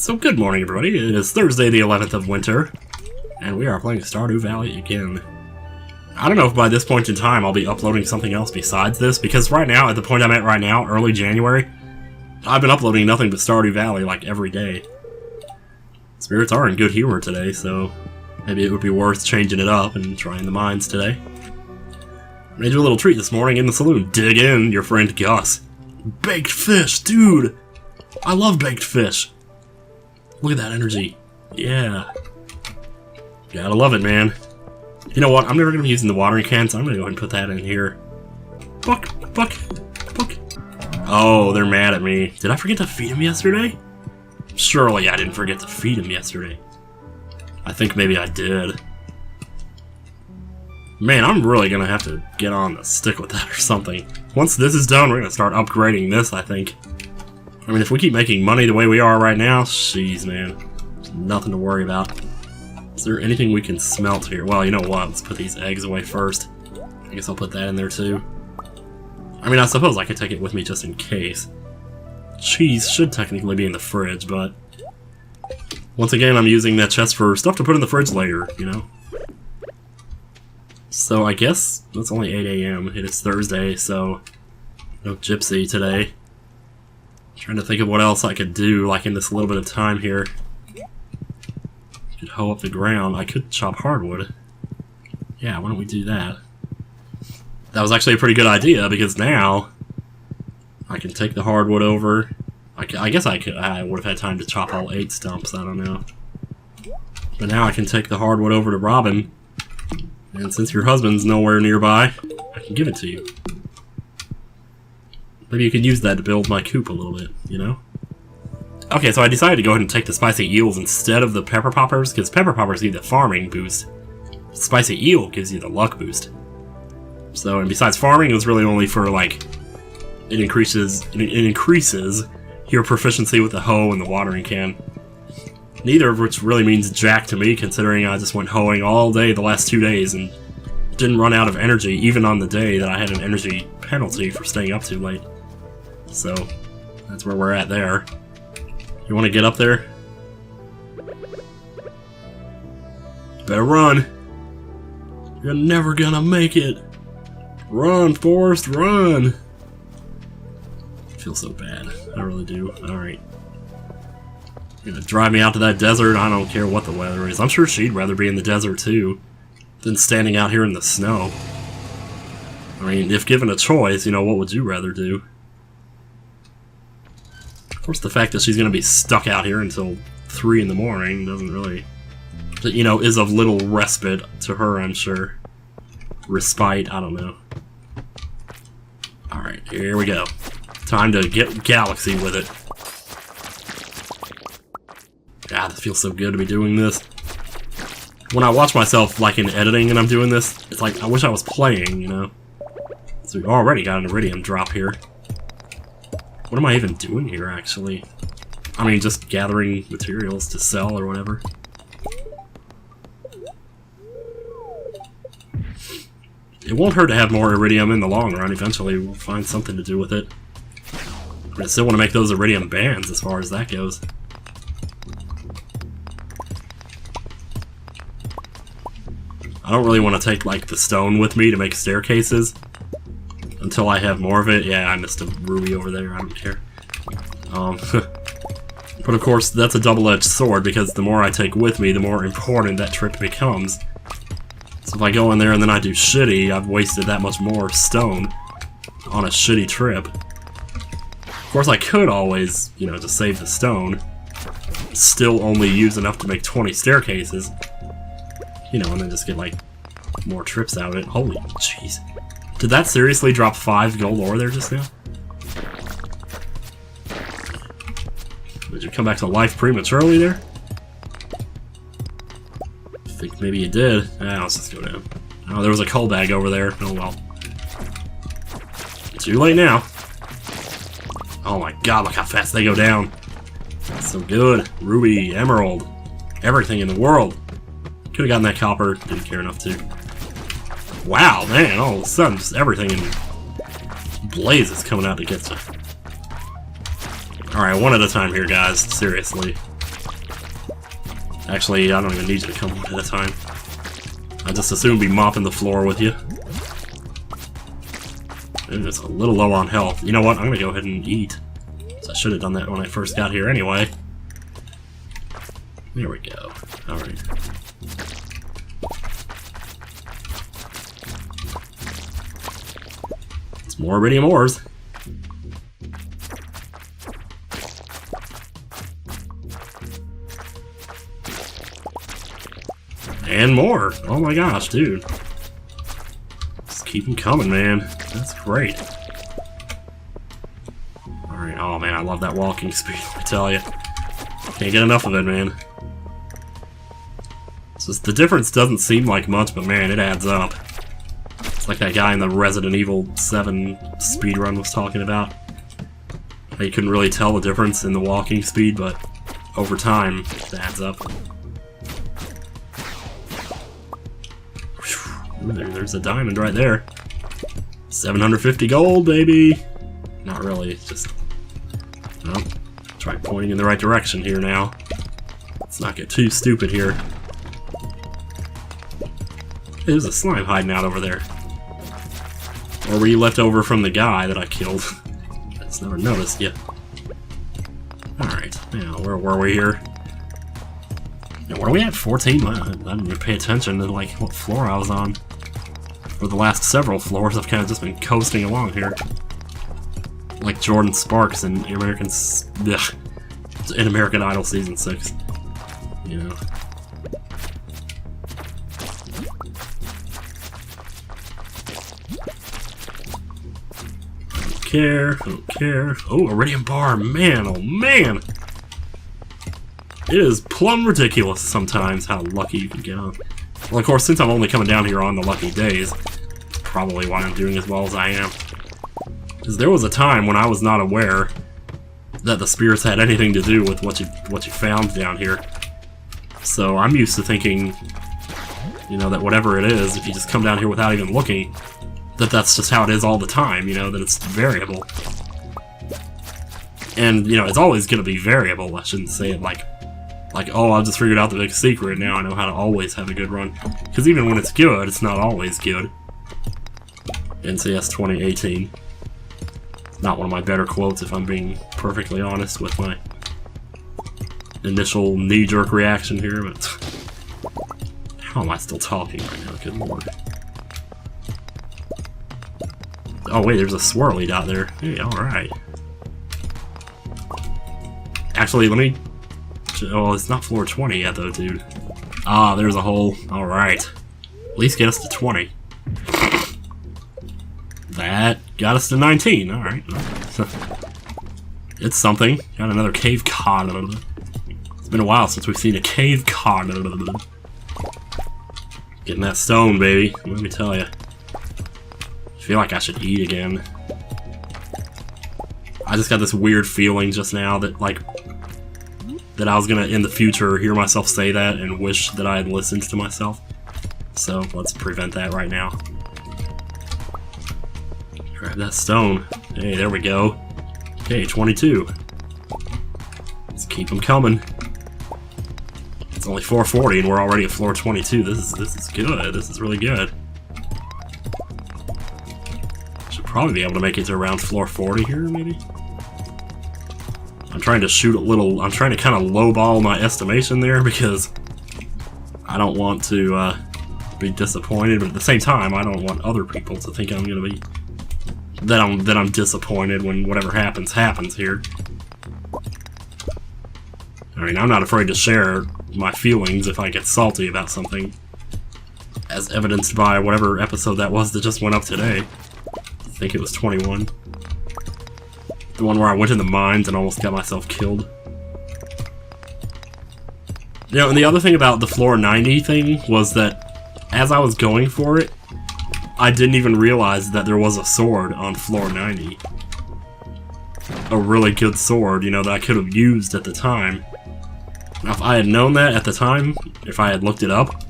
So good morning, everybody. It is Thursday, the 11th of winter, and we are playing Stardew Valley again. I don't know if by this point in time I'll be uploading something else besides this, because right now, at the point I'm at right now, early January, I've been uploading nothing but Stardew Valley, like, every day. Spirits are in good humor today, so maybe it would be worth changing it up and trying the mines today. Made you a little treat this morning in the saloon. Dig in, your friend Gus. Baked fish, dude! I love baked fish. Look at that energy. Yeah. Gotta love it, man. You know what? I'm never gonna be using the watering can, so I'm gonna go ahead and put that in here. Buck. Oh, they're mad at me. Did I forget to feed him yesterday? Surely I didn't forget to feed him yesterday. I think maybe I did. Man, I'm really gonna have to get on the stick with that or something. Once this is done, we're gonna start upgrading this, I think. I mean, if we keep making money the way we are right now, jeez, man. There's nothing to worry about. Is there anything we can smelt here? Well, you know what? Let's put these eggs away first. I guess I'll put that in there, too. I mean, I suppose I could take it with me just in case. Cheese should technically be in the fridge, but once again, I'm using that chest for stuff to put in the fridge later, you know? So I guess it's only 8 a.m. It is Thursday, so no gypsy today. Trying to think of what else I could do, like in this little bit of time here. I could hoe up the ground. I could chop hardwood. Yeah, why don't we do that? That was actually a pretty good idea, because now I can take the hardwood over. I guess I would have had time to chop all 8 stumps, I don't know. But now I can take the hardwood over to Robin, and since your husband's nowhere nearby, I can give it to you. Maybe you could use that to build my coop a little bit, you know? Okay, so I decided to go ahead and take the spicy eels instead of the pepper poppers, because pepper poppers give you the farming boost. Spicy eel gives you the luck boost. So, and besides farming, it was really only for, like, it increases your proficiency with the hoe and the watering can. Neither of which really means jack to me, considering I just went hoeing all day the last 2 days and didn't run out of energy, even on the day that I had an energy penalty for staying up too late. So, that's where we're at there. You want to get up there? Better run! You're never gonna make it! Run, Forrest, run! I feel so bad. I really do. Alright. You're gonna drive me out to that desert? I don't care what the weather is. I'm sure she'd rather be in the desert too than standing out here in the snow. I mean, if given a choice, you know, what would you rather do? Of course, the fact that she's going to be stuck out here until 3 in the morning doesn't really, you know, is of little respite to her, I'm sure. Respite, I don't know. Alright, here we go. Time to get galaxy with it. God, it feels so good to be doing this. When I watch myself, like, in editing and I'm doing this, it's like, I wish I was playing, you know? So we already got an iridium drop here. What am I even doing here, actually? I mean, just gathering materials to sell or whatever. It won't hurt to have more iridium in the long run. Eventually we'll find something to do with it. But I still want to make those iridium bands as far as that goes. I don't really want to take, like, the stone with me to make staircases until I have more of it. Yeah, I missed a ruby over there. I don't care. But of course, that's a double-edged sword, because the more I take with me, the more important that trip becomes. So if I go in there and then I do shitty, I've wasted that much more stone on a shitty trip. Of course, I could always, you know, just save the stone. Still only use enough to make 20 staircases. You know, and then just get, like, more trips out of it. Holy jeez. Did that seriously drop 5 gold ore there just now? Did you come back to life prematurely there? I think maybe you did. Ah, let's just go down. Oh, there was a coal bag over there. Oh well. Too late now. Oh my god, look how fast they go down. That's so good. Ruby, emerald, everything in the world. Could've gotten that copper, didn't care enough to. Wow, man, all of a sudden, just everything in blazes coming out to get you. Alright, one at a time here, guys. Seriously. Actually, I don't even need you to come one at a time. I just assume be mopping the floor with you. And it's a little low on health. You know what? I'm gonna go ahead and eat. So I should have done that when I first got here anyway. There we go. Alright. It's more iridium ores. And more! Oh my gosh, dude. Just keep them coming, man. That's great. Alright, oh man, I love that walking speed, I tell you. Can't get enough of it, man. It's just, the difference doesn't seem like much, but man, it adds up. It's like that guy in the Resident Evil 7 speedrun was talking about. You couldn't really tell the difference in the walking speed, but over time, it adds up. There's a diamond right there. 750 gold, baby! Not really, it's just... Well, try pointing in the right direction here now. Let's not get too stupid here. There's a slime hiding out over there. Or were you left over from the guy that I killed? I just never noticed yet. Alright, now where were we here? Now, where are we at? 14? I didn't even pay attention to like what floor I was on. For the last several floors, I've kind of just been coasting along here. Like Jordan Sparks in American Idol Season 6. You know. Don't care. Oh, iridium bar, man, oh man! It is plumb ridiculous sometimes how lucky you can get on. Well, of course, since I'm only coming down here on the lucky days, probably why I'm doing as well as I am. Because there was a time when I was not aware that the spirits had anything to do with what you found down here. So I'm used to thinking, you know, that whatever it is, if you just come down here without even looking, that's just how it is all the time, you know, that it's variable. And, you know, it's always going to be variable. I shouldn't say it like, oh, I just figured out the big secret, now I know how to always have a good run. Because even when it's good, it's not always good. NCS 2018. It's not one of my better quotes, if I'm being perfectly honest with my initial knee-jerk reaction here, but... How am I still talking right now? Good lord. Oh wait, there's a swirly dot there. Hey, alright. Actually, let me... Oh, it's not floor 20 yet though, dude. Ah, there's a hole. Alright. At least get us to 20. That got us to 19. Alright. It's something. Got another cave card. It's been a while since we've seen a cave card. Getting that stone, baby. Let me tell you. I feel like I should eat again. I just got this weird feeling just now that, like, that I was gonna, in the future, hear myself say that and wish that I had listened to myself. So, let's prevent that right now. Grab that stone. Hey, there we go. Okay, 22. Let's keep them coming. It's only 440 and we're already at floor 22. This is good. This is really good. Should probably be able to make it to around floor 40 here, maybe? I'm trying to shoot a little... I'm trying to kind of lowball my estimation there because I don't want to be disappointed, but at the same time, I don't want other people to think I'm gonna be... that I'm disappointed when whatever happens here. I mean, I'm not afraid to share my feelings if I get salty about something, as evidenced by whatever episode that was that just went up today. I think it was 21. The one where I went in the mines and almost got myself killed. You know, and the other thing about the floor 90 thing was that as I was going for it, I didn't even realize that there was a sword on floor 90. A really good sword, you know, that I could have used at the time. Now, if I had known that at the time, if I had looked it up,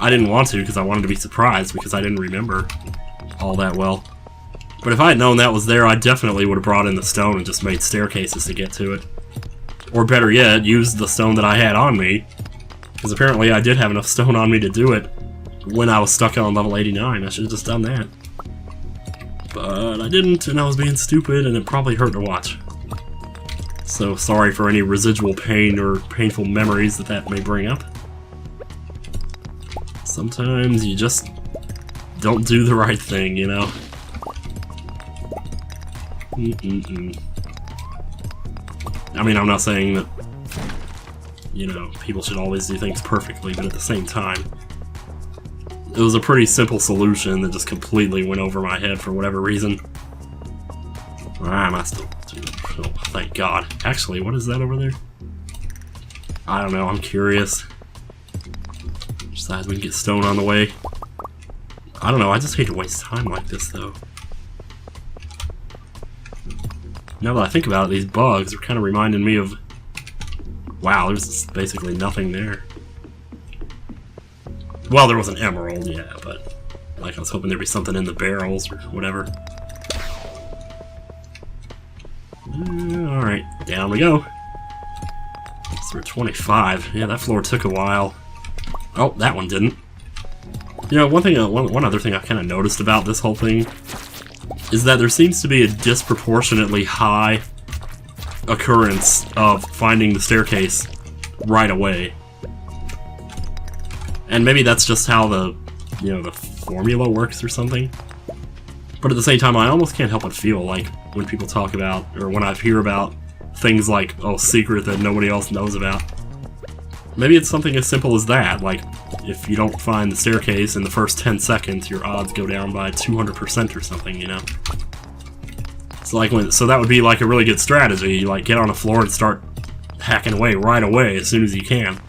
I didn't want to because I wanted to be surprised because I didn't remember all that well. But if I had known that was there, I definitely would have brought in the stone and just made staircases to get to it. Or better yet, use the stone that I had on me. Because apparently I did have enough stone on me to do it when I was stuck on level 89. I should have just done that. But I didn't, and I was being stupid, and it probably hurt to watch. So sorry for any residual pain or painful memories that may bring up. Sometimes you just don't do the right thing, you know? I mean, I'm not saying that, you know, people should always do things perfectly, but at the same time, it was a pretty simple solution that just completely went over my head for whatever reason. Why am I still doing it? Oh, thank God. Actually, what is that over there? I don't know, I'm curious. Besides, we can get stone on the way. I don't know, I just hate to waste time like this, though. Now that I think about it, these bugs are kind of reminding me of... Wow, there's basically nothing there. Well, there was an emerald, yeah, but... Like, I was hoping there'd be something in the barrels or whatever. Alright, down we go. So we're 25. Yeah, that floor took a while. Oh, that one didn't. You know, one other thing I've kind of noticed about this whole thing is that there seems to be a disproportionately high occurrence of finding the staircase right away. And maybe that's just how the, you know, the formula works or something. But at the same time, I almost can't help but feel like when people talk about, or when I hear about things like, oh, secret that nobody else knows about, maybe it's something as simple as that, like, if you don't find the staircase in the first 10 seconds, your odds go down by 200% or something, you know? So that would be like a really good strategy, you like get on the floor and start hacking away right away as soon as you can.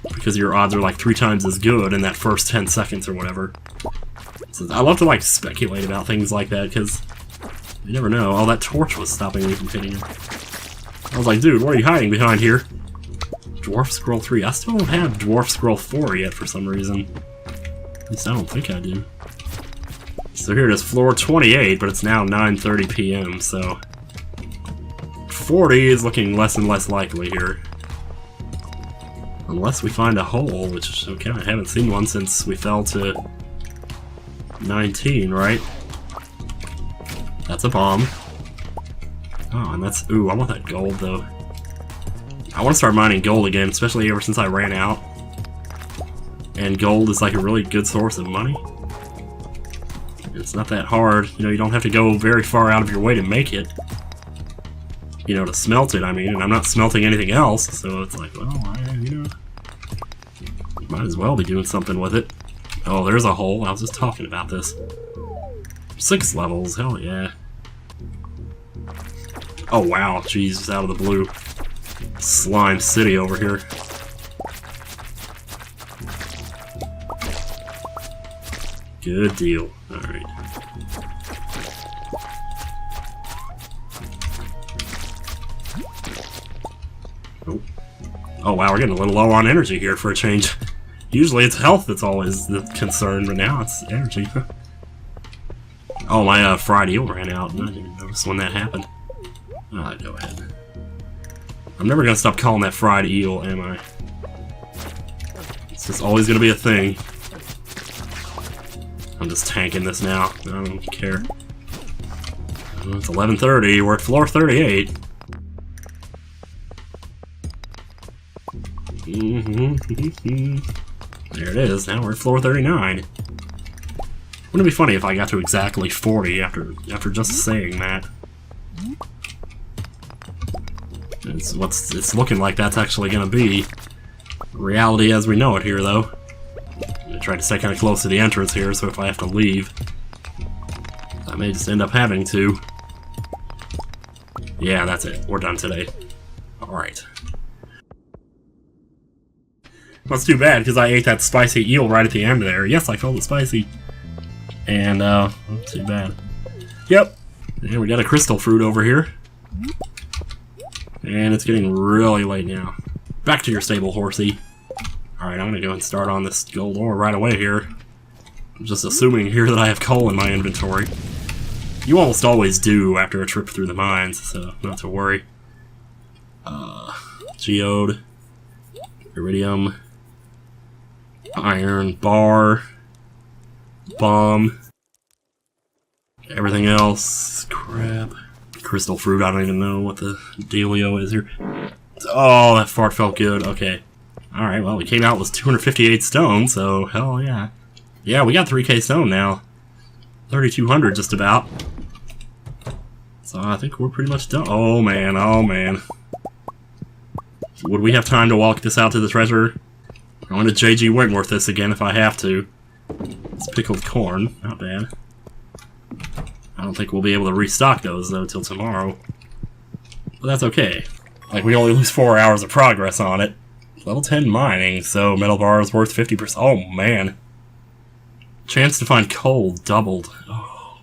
Because your odds are like 3 times as good in that first 10 seconds or whatever. So I love to like speculate about things like that, because you never know. Oh, that torch was stopping me from hitting him. I was like, dude, what are you hiding behind here? Dwarf Scroll 3. I still don't have Dwarf Scroll 4 yet for some reason. At least I don't think I do. So here it is, floor 28, but it's now 9:30 p.m., so... 40 is looking less and less likely here. Unless we find a hole, which, okay, I haven't seen one since we fell to 19, right? That's a bomb. Oh, and that's... Ooh, I want that gold, though. I want to start mining gold again, especially ever since I ran out. And gold is like a really good source of money. It's not that hard, you know, you don't have to go very far out of your way to make it. You know, to smelt it, I mean, and I'm not smelting anything else, so it's like, well, you know, might as well be doing something with it. Oh, there's a hole, I was just talking about this. 6 levels, hell yeah. Oh wow, jeez, it's out of the blue. Slime City over here. Good deal. Alright. Oh. Oh wow, we're getting a little low on energy here for a change. Usually it's health that's always the concern, but now it's energy. Oh, my fried eel ran out, and I didn't even notice when that happened. Alright, go ahead. I'm never gonna stop calling that fried eel, am I? It's just always gonna be a thing. I'm just tanking this now. I don't care. It's 11:30. We're at floor 38. There it is. Now we're at floor 39. Wouldn't it be funny if I got to exactly 40 after just saying that? It's looking like that's actually gonna be reality as we know it here, though. I'm gonna try to stay kind of close to the entrance here, so if I have to leave, I may just end up having to. Yeah, that's it. We're done today. Alright. That's too bad, because I ate that spicy eel right at the end there. Yes, I called it spicy. And, too bad. Yep. And we got a crystal fruit over here. And it's getting really late now. Back to your stable, horsey. Alright, I'm gonna go and start on this gold ore right away here. I'm just assuming here that I have coal in my inventory. You almost always do after a trip through the mines, so not to worry. Geode, iridium, iron bar, bomb, everything else, crap. Crystal fruit, I don't even know what the dealio is here. Oh, that fart felt good, okay. Alright, well, we came out with 258 stone, so hell yeah. Yeah, we got 3k stone now. 3,200 just about. So I think we're pretty much done. Oh man, oh man. Would we have time to walk this out to the treasure? I want to JG Wentworth this again if I have to. It's pickled corn, not bad. I don't think we'll be able to restock those though till tomorrow. But that's okay. Like, we only lose 4 hours of progress on it. Level 10 mining, so metal bar is worth 50%. Oh man. Chance to find coal doubled. Oh.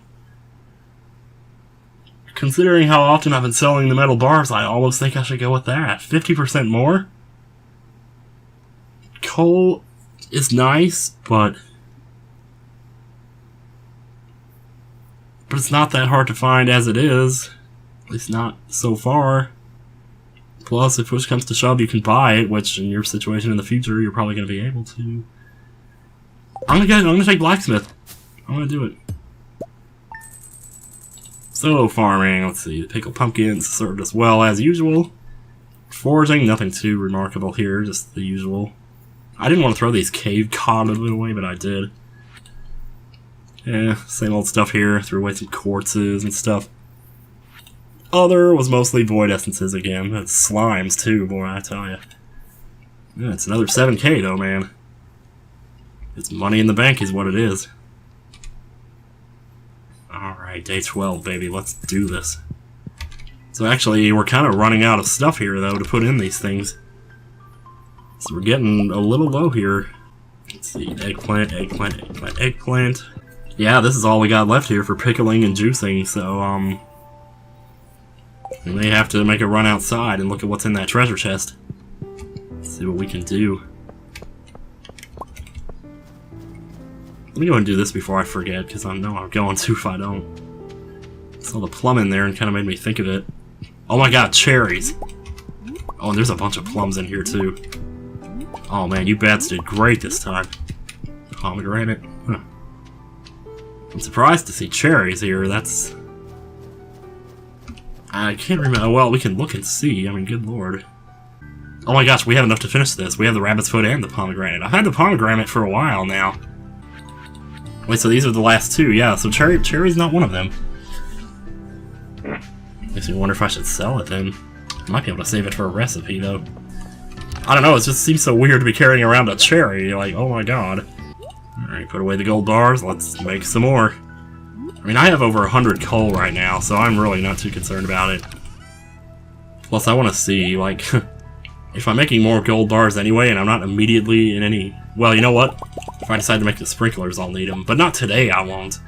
Considering how often I've been selling the metal bars, I almost think I should go with that. 50% more? Coal is nice, but it's not that hard to find as it is. At least not so far. Plus, if push comes to shove, you can buy it, which in your situation in the future, you're probably going to be able to. I'm gonna take blacksmith. I'm gonna do it. So farming, let's see, the pickled pumpkins served us well as usual. Foraging, nothing too remarkable here, just the usual. I didn't want to throw these cave cod away, but I did. Yeah, same old stuff here. Threw away some quartzes and stuff. Other was mostly void essences again. That's slimes too, boy, I tell ya. Yeah, it's another 7k though, man. It's money in the bank is what it is. Alright, day 12, baby. Let's do this. So actually, we're kind of running out of stuff here, though, to put in these things. So we're getting a little low here. Let's see, eggplant, eggplant, eggplant, eggplant. Yeah, this is all we got left here for pickling and juicing, so, we may have to make a run outside and look at what's in that treasure chest. See what we can do. Let me go and do this before I forget, because I know I'm going to if I don't. Saw the plum in there and kind of made me think of it. Oh my god, cherries! Oh, and there's a bunch of plums in here too. Oh man, you bats did great this time. Pomegranate. Huh. I'm surprised to see cherries here, that's... I can't remember. Well, we can look and see, I mean, good lord. Oh my gosh, we have enough to finish this. We have the rabbit's foot and the pomegranate. I've had the pomegranate for a while now. Wait, so these are the last two, yeah, so cherry's not one of them. Makes me wonder if I should sell it then. I might be able to save it for a recipe, though. I don't know, it just seems so weird to be carrying around a cherry, like, oh my god. Alright, put away the gold bars, let's make some more. I mean, I have over 100 coal right now, so I'm really not too concerned about it. Plus, I want to see, like, if I'm making more gold bars anyway, and I'm not immediately in any... Well, you know what? If I decide to make the sprinklers, I'll need them. But not today, I won't.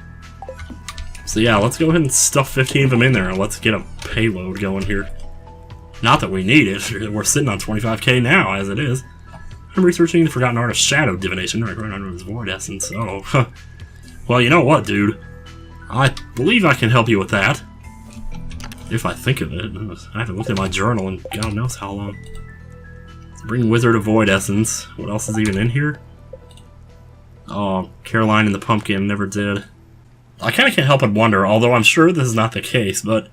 So yeah, let's go ahead and stuff 15 of them in there, and let's get a payload going here. Not that we need it. We're sitting on 25k now, as it is. I'm researching the Forgotten Art of Shadow Divination, right under his Void Essence. Oh, well, you know what, dude? I believe I can help you with that. If I think of it. I haven't looked at my journal in God knows how long. Bring Wizard of Void Essence. What else is even in here? Oh, Caroline and the Pumpkin never did. I kinda can't help but wonder, although I'm sure this is not the case, but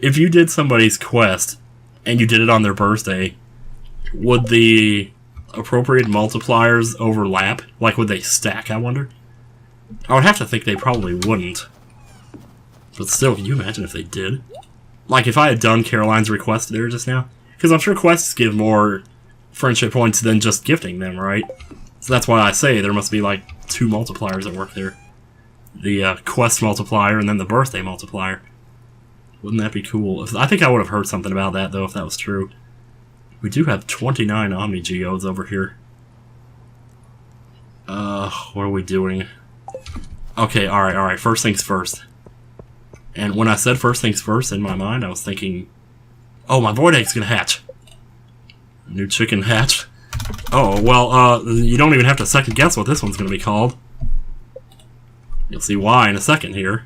if you did somebody's quest, and you did it on their birthday, would the appropriate multipliers overlap? Like, would they stack, I wonder? I would have to think they probably wouldn't. But still, can you imagine if they did? Like, if I had done Caroline's request there just now? Because I'm sure quests give more friendship points than just gifting them, right? So that's why I say there must be, like, 2 multipliers that work there. The quest multiplier and then the birthday multiplier. Wouldn't that be cool? I think I would have heard something about that, though, if that was true. We do have 29 Omni Geodes over here. What are we doing? Okay, alright, first things first. And when I said first things first, in my mind, I was thinking, oh, my void egg's gonna hatch. New chicken hatch. Oh, well, you don't even have to second guess what this one's gonna be called. You'll see why in a second here.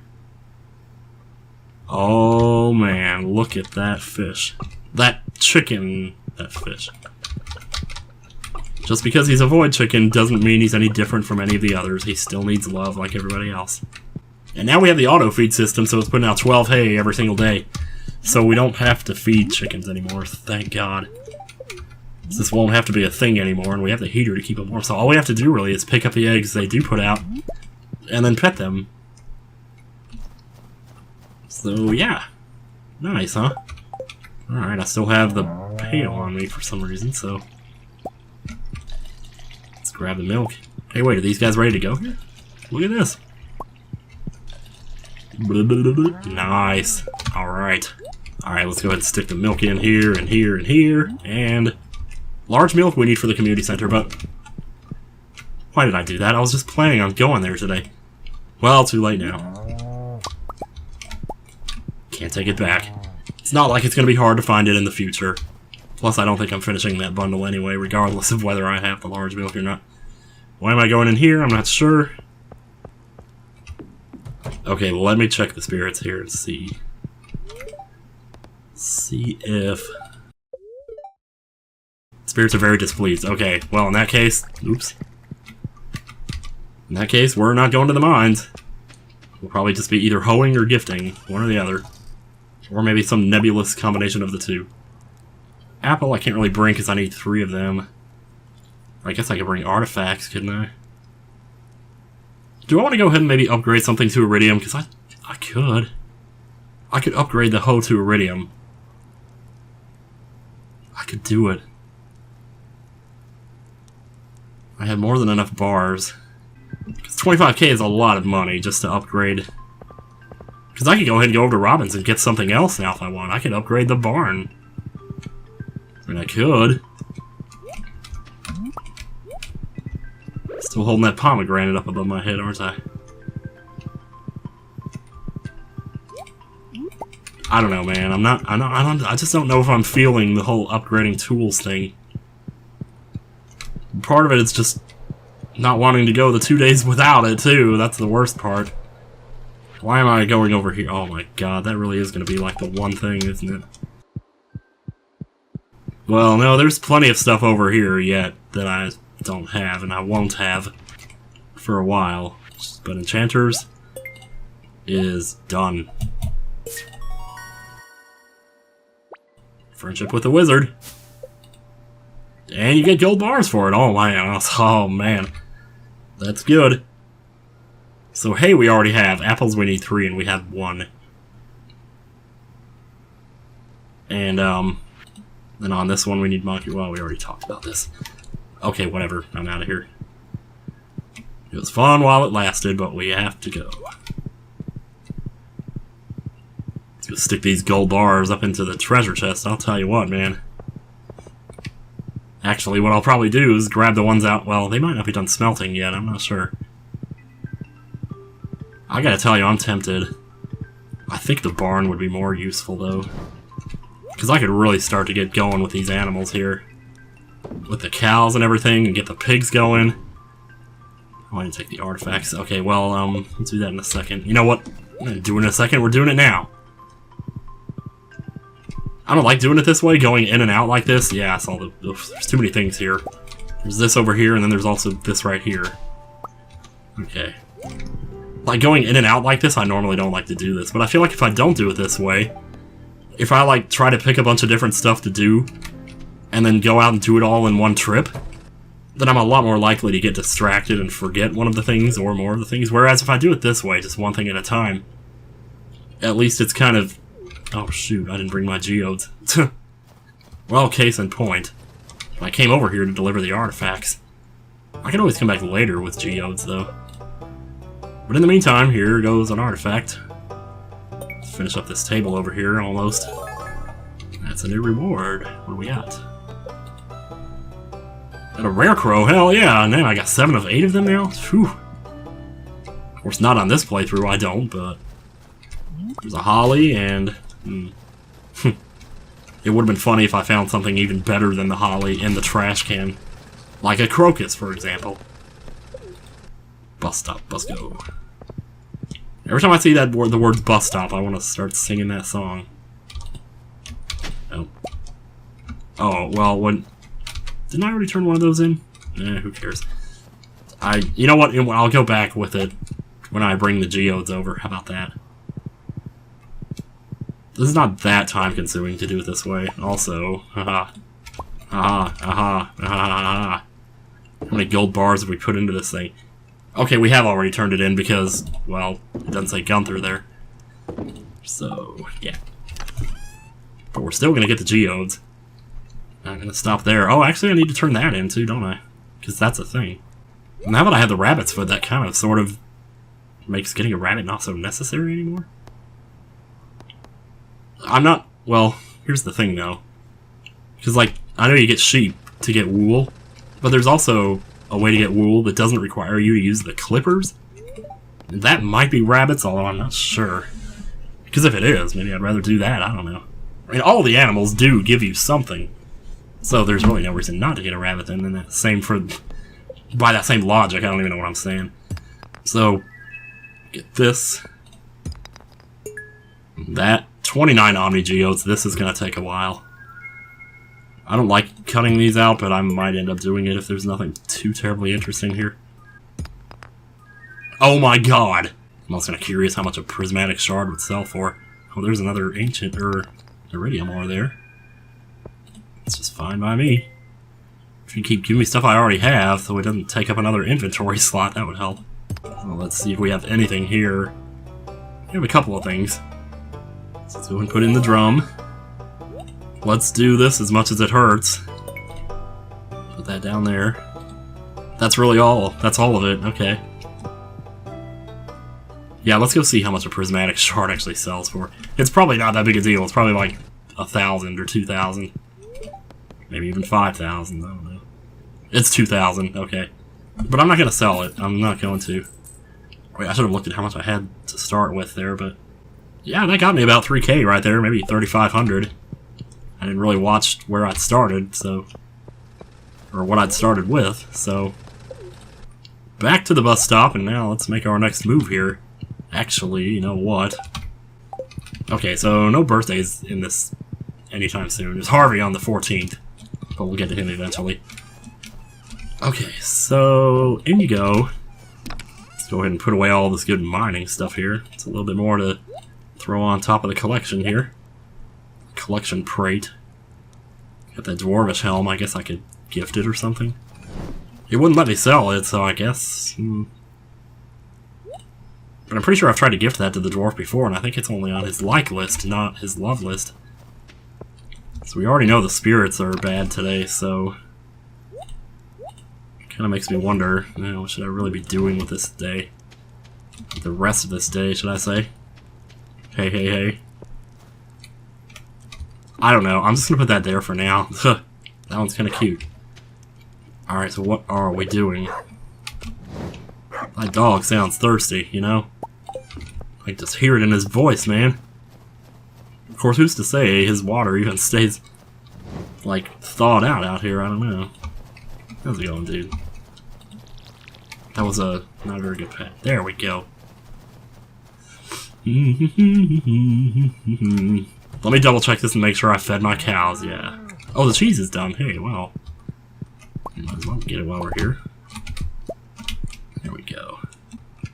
Oh man, look at that fish. That chicken... that fish. Just because he's a void chicken doesn't mean he's any different from any of the others. He still needs love like everybody else. And now we have the auto-feed system, so it's putting out 12 hay every single day. So we don't have to feed chickens anymore, thank God. This won't have to be a thing anymore, and we have the heater to keep them warm. So all we have to do, really, is pick up the eggs they do put out, and then pet them. So, yeah. Nice, huh? Alright, I still have the pail on me for some reason, so... let's grab the milk. Hey, wait, are these guys ready to go here? Look at this. Nice. Alright. Alright, let's go ahead and stick the milk in here, and here, and here, and... large milk we need for the community center, but... why did I do that? I was just planning on going there today. Well, too late now. Can't take it back. It's not like it's going to be hard to find it in the future. Plus, I don't think I'm finishing that bundle anyway, regardless of whether I have the large milk or not. Why am I going in here? I'm not sure. Okay, well, let me check the spirits here and see. See if... spirits are very displeased. Okay, well, in that case... oops. In that case, we're not going to the mines. We'll probably just be either hoeing or gifting, one or the other. Or maybe some nebulous combination of the two. Apple I can't really bring because I need 3 of them. I guess I could bring artifacts, couldn't I? Do I want to go ahead and maybe upgrade something to iridium? Because I could. I could upgrade the hoe to iridium. I could do it. I have more than enough bars. Because 25k is a lot of money just to upgrade. Because I could go ahead and go over to Robin's and get something else now if I want. I could upgrade the barn. I mean, I could. Still holding that pomegranate up above my head, aren't I? I don't know, man. I just don't know if I'm feeling the whole upgrading tools thing. Part of it is just not wanting to go the 2 days without it, too. That's the worst part. Why am I going over here? Oh my god, that really is going to be like the one thing, isn't it? Well, no, there's plenty of stuff over here yet that I don't have, and I won't have for a while. But enchanters is done. Friendship with the wizard. And you get gold bars for it. Oh man. That's good. So hay we already have. Apples we need 3 and we have 1. And then on this one we need monkey. Well, we already talked about this. Okay, whatever. I'm out of here. It was fun while it lasted, but we have to go. Let's go stick these gold bars up into the treasure chest. I'll tell you what, man. Actually, what I'll probably do is grab the ones out. Well, they might not be done smelting yet. I'm not sure. I gotta tell you, I'm tempted. I think the barn would be more useful, though. Because I could really start to get going with these animals here. With the cows and everything, and get the pigs going. Oh, I didn't take the artifacts. Okay, well, let's do that in a second. You know what? I'm gonna do it in a second. We're doing it now. I don't like doing it this way, going in and out like this. Yeah, I saw there's too many things here. There's this over here, and then there's also this right here. Okay. Like, going in and out like this, I normally don't like to do this, but I feel like if I don't do it this way, if I, like, try to pick a bunch of different stuff to do, and then go out and do it all in one trip, then I'm a lot more likely to get distracted and forget one of the things or more of the things, whereas if I do it this way, just one thing at a time, at least it's kind of... oh shoot, I didn't bring my geodes. Well, case in point, I came over here to deliver the artifacts. I can always come back later with geodes, though. But in the meantime, here goes an artifact. Let's finish up this table over here, almost. That's a new reward. What do we got? Got a rare crow, hell yeah! And then I got 7 of 8 of them now? Phew. Of course, not on this playthrough, I don't, but... there's a holly, and... it would have been funny if I found something even better than the holly in the trash can. Like a crocus, for example. Bus stop, bus go. Every time I see that word, the words bus stop, I want to start singing that song. Oh. Oh, well, when... Didn't I already turn one of those in? Eh, who cares? You know what? I'll go back with it when I bring the geodes over. How about that? This is not that time-consuming to do it this way. Also, haha. Haha, haha, haha. How many gold bars have we put into this thing? Okay, we have already turned it in because, well, it doesn't say Gunther there. So, yeah. But we're still gonna get the geodes. Not gonna stop there. Oh, actually I need to turn that in too, don't I? Because that's a thing. Now that I have the rabbit's foot, that kind of sort of makes getting a rabbit not so necessary anymore. I'm not... Well, here's the thing though. Because, like, I know you get sheep to get wool, but there's also a way to get wool that doesn't require you to use the clippers. That might be rabbits, although I'm not sure. Because if it is, maybe I'd rather do that, I don't know. I mean, all the animals do give you something. So there's really no reason not to get a rabbit then, and that same for... By that same logic, I don't even know what I'm saying. So, get this. That. 29 Omni Geodes, this is gonna take a while. I don't like cutting these out, but I might end up doing it if there's nothing too terribly interesting here. Oh my god! I'm also kinda curious how much a prismatic shard would sell for. Oh, there's another ancient, iridium ore there. It's just fine by me. If you keep giving me stuff I already have, so it doesn't take up another inventory slot, that would help. Well, let's see if we have anything here. We have a couple of things. So let's go and put in the drum. Let's do this as much as it hurts. Put that down there. That's really all. That's all of it. Okay. Yeah, let's go see how much a prismatic shard actually sells for. It's probably not that big a deal. It's probably like 1,000 or 2,000. Maybe even 5,000. I don't know. It's 2,000. Okay. But I'm not going to sell it. I'm not going to. Wait, I should have looked at how much I had to start with there, but... Yeah, that got me about 3K right there. Maybe 3,500. I didn't really watch where I'd started, so... Or what I'd started with, so... Back to the bus stop, and now let's make our next move here. Actually, you know what? Okay, so no birthdays in this anytime soon. There's Harvey on the 14th, but we'll get to him eventually. Okay, so in you go. Let's go ahead and put away all this good mining stuff here. It's a little bit more to throw on top of the collection here. Collection crate. Got that dwarvish helm, I guess I could gift it or something. It wouldn't let me sell it, so I guess... But I'm pretty sure I've tried to gift that to the dwarf before, and I think it's only on his like list, not his love list. So we already know the spirits are bad today, so... Kinda makes me wonder, you know, what should I really be doing with this day? The rest of this day, should I say? Hey, hey, hey. I don't know, I'm just gonna put that there for now. That one's kinda cute. Alright, so what are we doing? My dog sounds thirsty, you know? I can just hear it in his voice, man. Of course, who's to say his water even stays, like, thawed out here? I don't know. How's it going, dude? That was a not a very good pet. There we go. Let me double check this and make sure I fed my cows, yeah. Oh, the cheese is done. Hey, well. Might as well get it while we're here. There we go.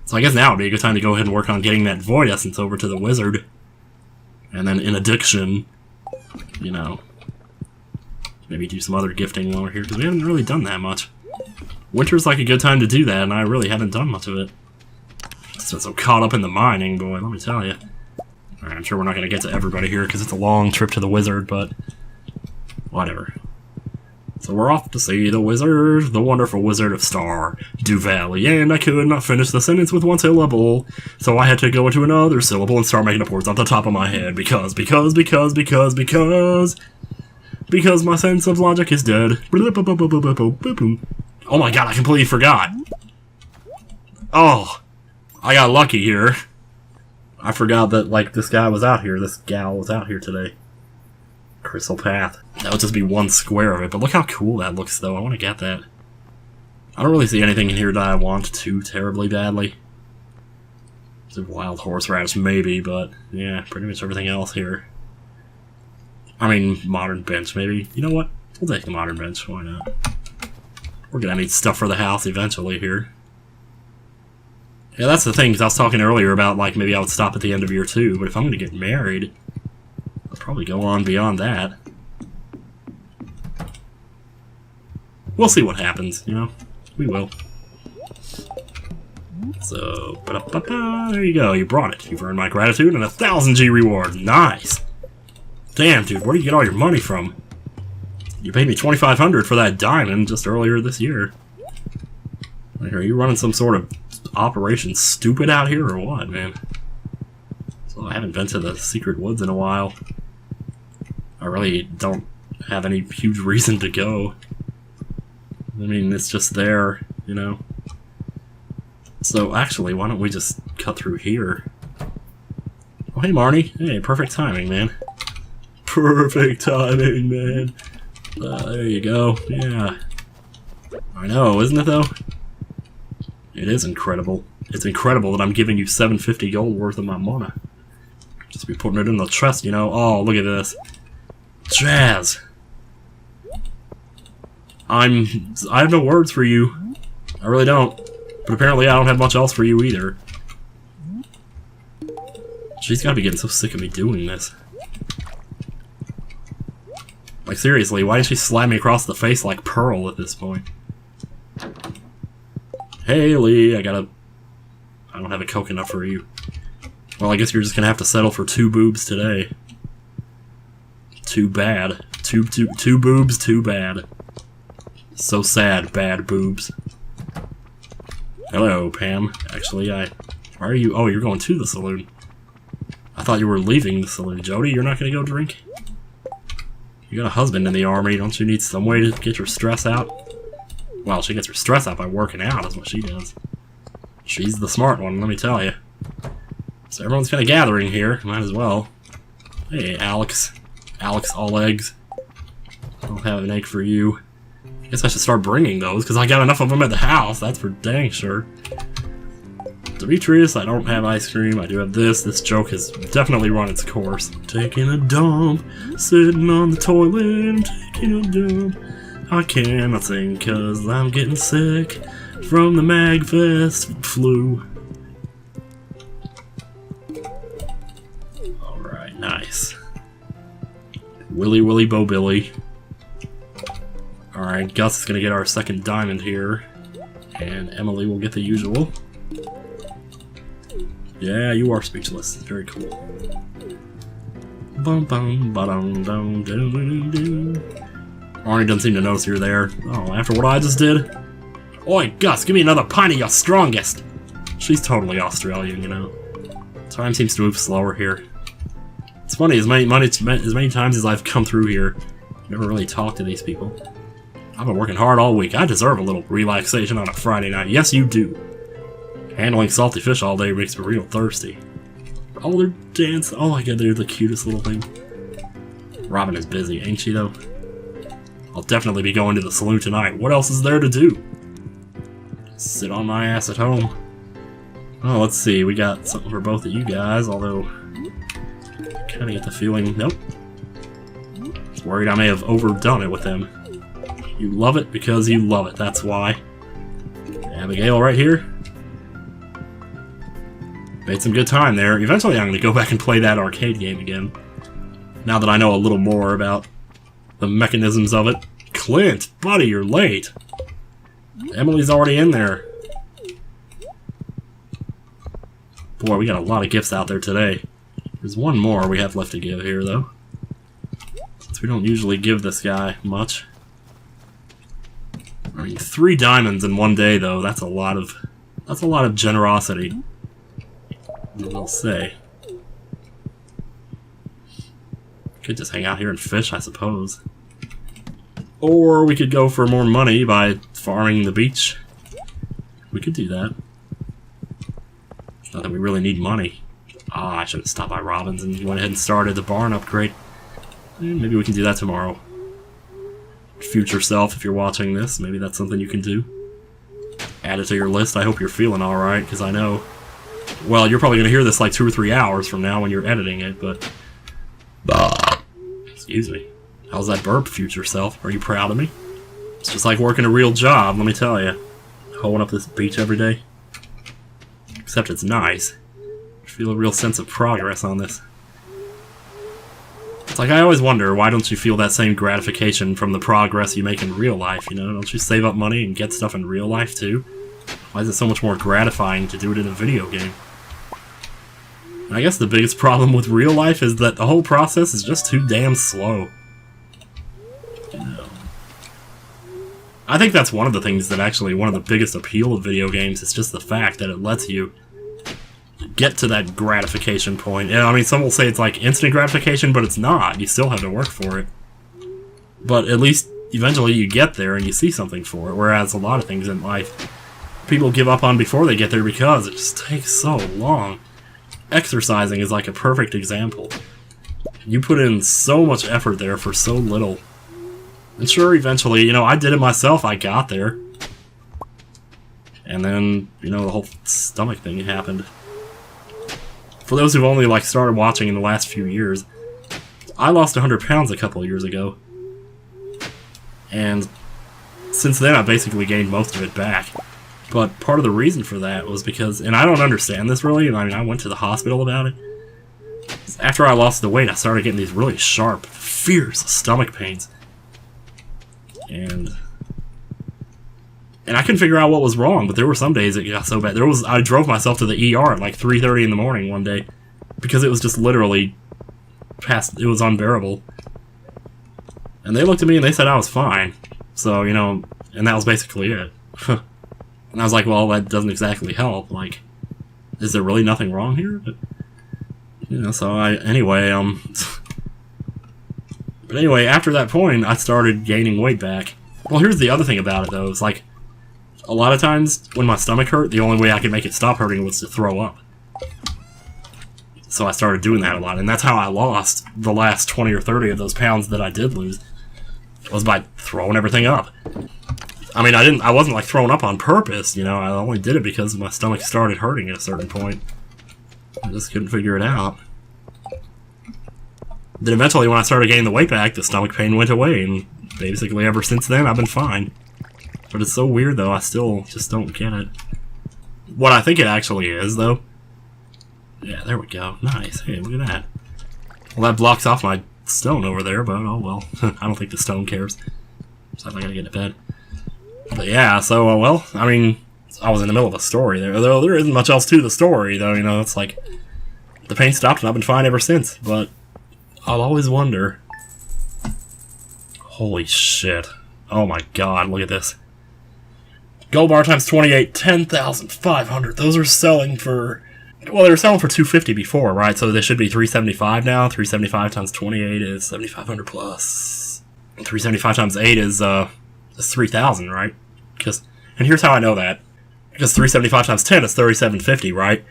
So I guess now would be a good time to go ahead and work on getting that void essence over to the wizard. And then in addiction, you know, maybe do some other gifting while we're here, because we haven't really done that much. Winter's like a good time to do that, and I really haven't done much of it. Just been so caught up in the mining, boy, let me tell you. Alright, I'm sure we're not going to get to everybody here, because it's a long trip to the wizard, but whatever. So we're off to see the wizard, the wonderful wizard of Stardew Valley, and I could not finish the sentence with one syllable, so I had to go into another syllable and start making up words off the top of my head, because my sense of logic is dead. Oh my god, I completely forgot. Oh, I got lucky here. I forgot that, like, this guy was out here, this gal was out here today. Crystal Path. That would just be one square of it, but look how cool that looks, though. I want to get that. I don't really see anything in here that I want too terribly badly. There's a wild horseradish, maybe, but yeah, pretty much everything else here. I mean, modern bench, maybe. You know what? We'll take the modern bench. Why not? We're gonna need stuff for the house eventually here. Yeah, that's the thing, because I was talking earlier about, like, maybe I would stop at the end of year 2, but if I'm gonna get married, I'll probably go on beyond that. We'll see what happens, you know? We will. So, there you go, you brought it. You've earned my gratitude and a 1,000 G reward. Nice! Damn, dude, where do you get all your money from? You paid me 2,500 for that diamond just earlier this year. Like, are you running some sort of Operation Stupid out here or what, man? So I haven't been to the secret woods in a while. I really don't have any huge reason to go. I mean, it's just there, you know? So, actually, why don't we just cut through here? Oh, hey, Marnie. Hey, perfect timing, man. Perfect timing, man. There you go. Yeah. I know, isn't it, though? It is incredible. It's incredible that I'm giving you 750 gold worth of my mana. Just be putting it in the chest, you know? Oh, look at this. Jazz! I have no words for you. I really don't. But apparently I don't have much else for you either. She's gotta be getting so sick of me doing this. Like, seriously, why didn't she slap me across the face like Pearl at this point? Haley, I don't have a coconut for you. Well, I guess you're just gonna have to settle for 2 boobs today. Too bad. Two boobs, too bad. So sad, bad boobs. Hello, Pam. Actually, why are you? Oh, you're going to the saloon. I thought you were leaving the saloon. Jody, you're not gonna go drink? You got a husband in the army. Don't you need some way to get your stress out? Well, she gets her stress out by working out, is what she does. She's the smart one, let me tell you. So everyone's kind of gathering here. Might as well. Hey, Alex. Alex all eggs. I'll have an egg for you. I guess I should start bringing those, because I got enough of them at the house, that's for dang sure. Demetrius, I don't have ice cream, I do have this. This joke has definitely run its course. Taking a dump, sitting on the toilet, taking a dump. I cannot sing, because I'm getting sick from the Magfest flu. Alright, nice. Willy Willy Bo Billy. Alright, Gus is gonna get our second diamond here. And Emily will get the usual. Yeah, you are speechless. Very cool. Bum bum ba-dum dum dum dum dum. Arnie doesn't seem to notice you're there. Oh, after what I just did? Oi, Gus, give me another pint of your strongest! She's totally Australian, you know. Time seems to move slower here. It's funny, as many times as I've come through here, I've never really talked to these people. I've been working hard all week. I deserve a little relaxation on a Friday night. Yes, you do. Handling salty fish all day makes me real thirsty. Oh, they're dancing. Oh my god, they're the cutest little thing. Robin is busy, ain't she, though? I'll definitely be going to the saloon tonight. What else is there to do? Sit on my ass at home. Oh, let's see. We got something for both of you guys, although I kind of get the feeling... Nope. I was worried I may have overdone it with them. You love it because you love it, that's why. Abigail right here. Made some good time there. Eventually I'm going to go back and play that arcade game again. Now that I know a little more about the mechanisms of it. Clint, buddy, you're late. Emily's already in there. Boy, we got a lot of gifts out there today. There's one more we have left to give here, though. Since we don't usually give this guy much. I mean, 3 diamonds in one day, though. That's a lot of generosity. I'll say. Could just hang out here and fish, I suppose. Or we could go for more money by farming the beach. We could do that. It's not that we really need money. Ah, I should have stopped by Robin's and went ahead and started the barn upgrade. Maybe we can do that tomorrow. Future self, if you're watching this, maybe that's something you can do. Add it to your list. I hope you're feeling alright, because I know... Well, you're probably going to hear this like 2 or 3 hours from now when you're editing it, but... Excuse me. How's that burp, future self? Are you proud of me? It's just like working a real job, let me tell you. Holding up this beach every day. Except it's nice. I feel a real sense of progress on this. It's like I always wonder, why don't you feel that same gratification from the progress you make in real life, you know? Don't you save up money and get stuff in real life, too? Why is it so much more gratifying to do it in a video game? And I guess the biggest problem with real life is that the whole process is just too damn slow. You know. I think that's one of the things that actually, one of the biggest appeal of video games is just the fact that it lets you get to that gratification point. And I mean, some will say it's like instant gratification, but it's not. You still have to work for it. But at least eventually you get there and you see something for it, whereas a lot of things in life people give up on before they get there because it just takes so long. Exercising is like a perfect example. You put in so much effort there for so little. And sure, eventually, you know, I did it myself, I got there. And then, you know, the whole stomach thing happened. For those who've only, like, started watching in the last few years, I lost 100 pounds a couple of years ago. And since then, I basically gained most of it back. But part of the reason for that was because, and I don't understand this really, I mean, I went to the hospital about it. After I lost the weight, I started getting these really sharp, fierce stomach pains. And I couldn't figure out what was wrong, but there were some days it got so bad. I drove myself to the ER at like 3:30 in the morning one day, because it was just literally it was unbearable. And they looked at me and they said I was fine. So, you know, and that was basically it. And I was like, well, that doesn't exactly help. Like, is there really nothing wrong here? But, you know, so anyway, but anyway, after that point, I started gaining weight back. Well, here's the other thing about it, though. It's like, a lot of times, when my stomach hurt, the only way I could make it stop hurting was to throw up. So I started doing that a lot, and that's how I lost the last 20 or 30 of those pounds that I did lose. Was by throwing everything up. I mean, I wasn't like throwing up on purpose, you know, I only did it because my stomach started hurting at a certain point. I just couldn't figure it out. Then eventually, when I started gaining the weight back, the stomach pain went away, and basically ever since then, I've been fine. But it's so weird, though, I still just don't get it. What I think it actually is, though... Yeah, there we go. Nice. Hey, look at that. Well, that blocks off my stone over there, but oh well. I don't think the stone cares. So I gotta get to bed. But yeah, so, well, I mean, I was in the middle of a story there. Though there isn't much else to the story, though, you know, it's like... The pain stopped and I've been fine ever since, but... I'll always wonder... Holy shit. Oh my god, look at this. Gold bar times 28, 10,500. Those are selling for... Well, they were selling for 250 before, right? So they should be 375 now. 375 times 28 is 7,500 plus. And 375 times 8 is 3,000, right? And here's how I know that. Because 375 times 10 is 3,750, right?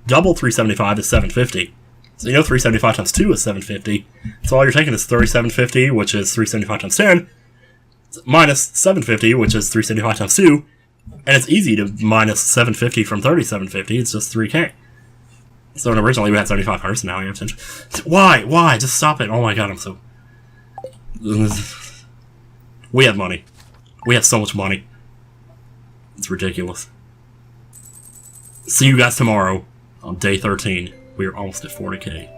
Double 375 is 750. So you know 375 times 2 is 750. So all you're taking is 3,750, which is 375 times 10, minus 750, which is 375 times 2. And it's easy to minus 750 from 3,750. It's just 3K. So originally we had 7,500, so now we have 10. Why? Why? Just stop it. Oh my god, I'm so... We have money. We have so much money. It's ridiculous. See you guys tomorrow on day 13. We are almost at 40K.